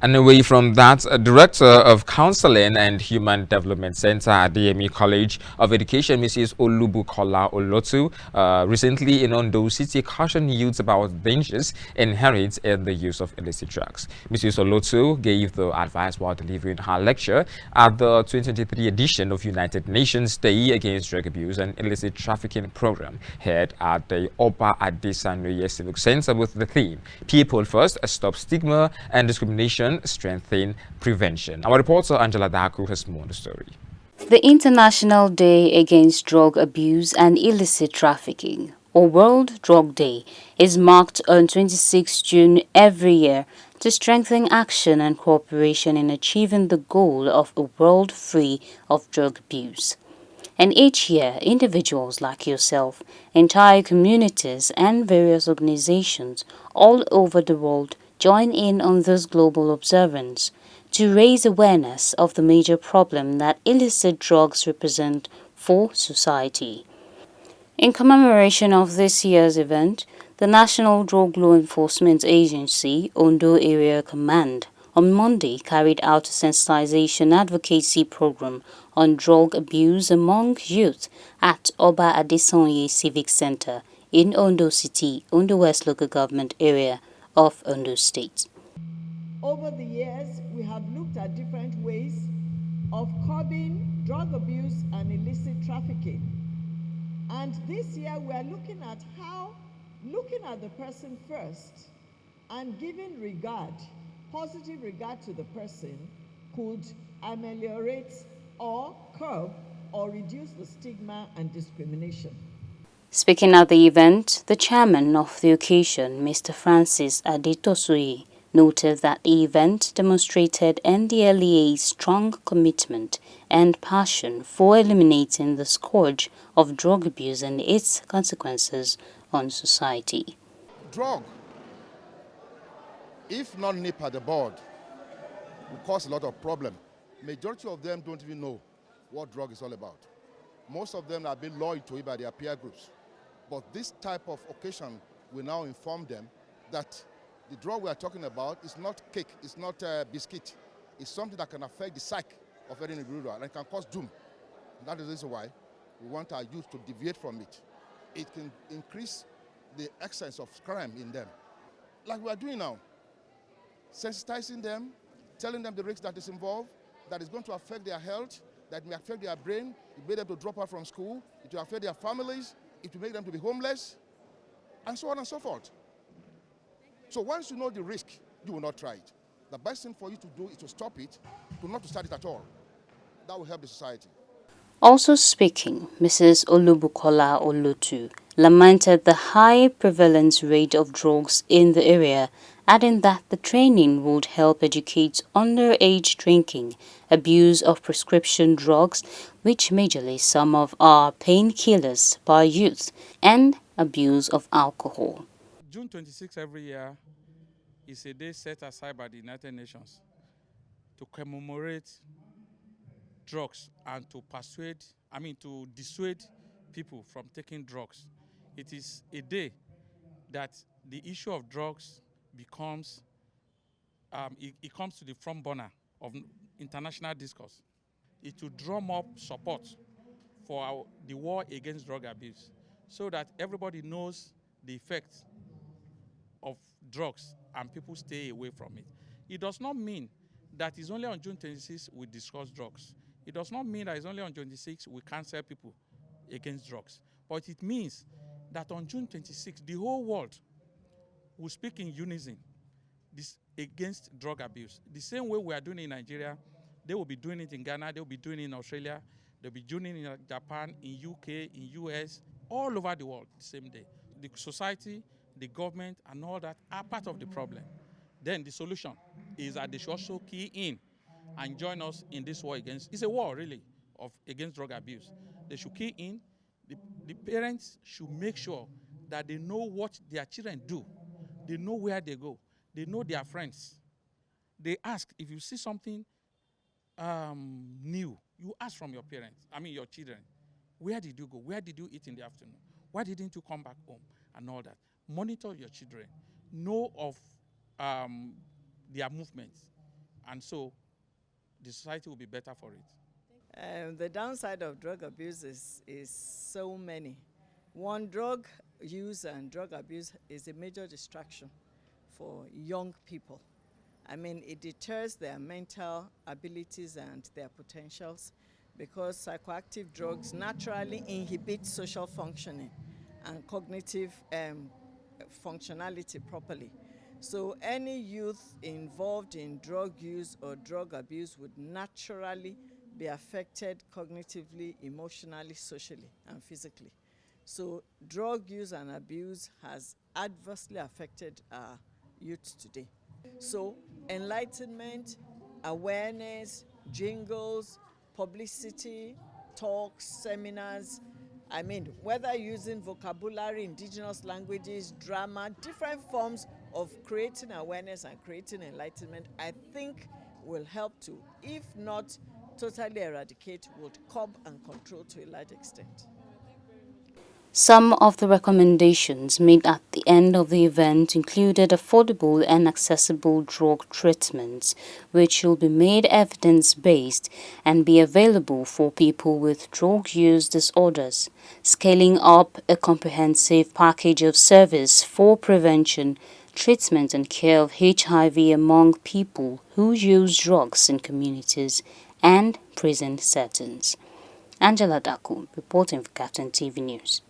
And away from that, a Director of Counseling and Human Development Center at DME College of Education, Mrs. Olubukola Olotu, recently in Ondo City, cautioned youths about dangers inherent in the use of illicit drugs. Mrs. Olotu gave the advice while delivering her lecture at the 2023 edition of United Nations Day Against Drug Abuse and Illicit Trafficking program held at the Oba Adesanya Civic Center with the theme People First, Stop Stigma and Discrimination, Strengthen Prevention. Our reporter Angela Daku has more on the story. The International Day Against Drug Abuse and Illicit Trafficking, or World Drug Day, is marked on 26 June every year to strengthen action and cooperation in achieving the goal of a world free of drug abuse. And each year, individuals like yourself, entire communities, and various organizations all over the world join in on this global observance to raise awareness of the major problem that illicit drugs represent for society. In commemoration of this year's event, the National Drug Law Enforcement Agency, Ondo Area Command, on Monday carried out a sensitization advocacy program on drug abuse among youth at Oba Adesanya Civic Center in Ondo City, Ondo West Local Government Area of Ondo State. Over the years, we have looked at different ways of curbing drug abuse and illicit trafficking. And this year, we are looking at how looking at the person first and giving regard, positive regard to the person, could ameliorate or curb or reduce the stigma and discrimination. Speaking at the event, the chairman of the occasion, Mr. Francis Adetosuyi, noted that the event demonstrated NDLEA's strong commitment and passion for eliminating the scourge of drug abuse and its consequences on society. Drug, if not nipped at the bud, will cause a lot of problem. Majority of them don't even know what drug is all about. Most of them have been lured to it by their peer groups. But this type of occasion will now inform them that the drug we are talking about is not cake, it's not biscuit. It's something that can affect the psyche of any individual and can cause doom. That is the reason why we want our youth to deviate from it. It can increase the excess of crime in them. Like we are doing now, sensitizing them, telling them the risk that is involved, that is going to affect their health, that may affect their brain, it may make them to drop out from school, it will affect their families, it will make them to be homeless, and so on and so forth. So once you know the risk, you will not try it. The best thing for you to do is to stop it, to not to start it at all. That will help the society. Also speaking, Mrs. Olubukola Olotu lamented the high prevalence rate of drugs in the area, adding that the training would help educate underage drinking, abuse of prescription drugs, which majorly some of are painkillers by youth, and abuse of alcohol. June 26 every year is a day set aside by the United Nations to commemorate drugs and to dissuade people from taking drugs. It is a day that the issue of drugs becomes, it comes to the front burner of international discourse. It will drum up support for the war against drug abuse so that everybody knows the effects of drugs and people stay away from it. It does not mean that it's only on June 26 we discuss drugs. It does not mean that it's only on June 26 we cancel people against drugs. But it means that on June 26, the whole world will speak in unison against drug abuse. The same way we are doing in Nigeria, they will be doing it in Ghana, they will be doing it in Australia, they'll be doing it in Japan, in UK, in US, all over the world the same day. The society, the government, and all that are part of the problem. Then the solution is that they should also key in and join us in this war against, it's a war really, against drug abuse. They should key in. The parents should make sure that they know what their children do. They know where they go. They know their friends. They ask, if you see something new, you ask from your your children, where did you go? Where did you eat in the afternoon? Why didn't you come back home? And all that. Monitor your children. Know of their movements. And so the society will be better for it. The downside of drug abuse is so many. One, drug use and drug abuse is a major distraction for young people. I mean, it deters their mental abilities and their potentials because psychoactive drugs naturally inhibit social functioning and cognitive functionality properly. So any youth involved in drug use or drug abuse would naturally be affected cognitively, emotionally, socially, and physically. So drug use and abuse has adversely affected our youth today. So enlightenment, awareness, jingles, publicity, talks, seminars, I mean, whether using vocabulary, indigenous languages, drama, different forms of creating awareness and creating enlightenment, I think will help to, if not totally eradicate, would curb and control to a large extent. Some of the recommendations made at the end of the event included affordable and accessible drug treatments, which will be made evidence-based and be available for people with drug use disorders, scaling up a comprehensive package of service for prevention, treatment and care of HIV among people who use drugs in communities and prison settings. Angela Daku, reporting for KAFTAN TV News.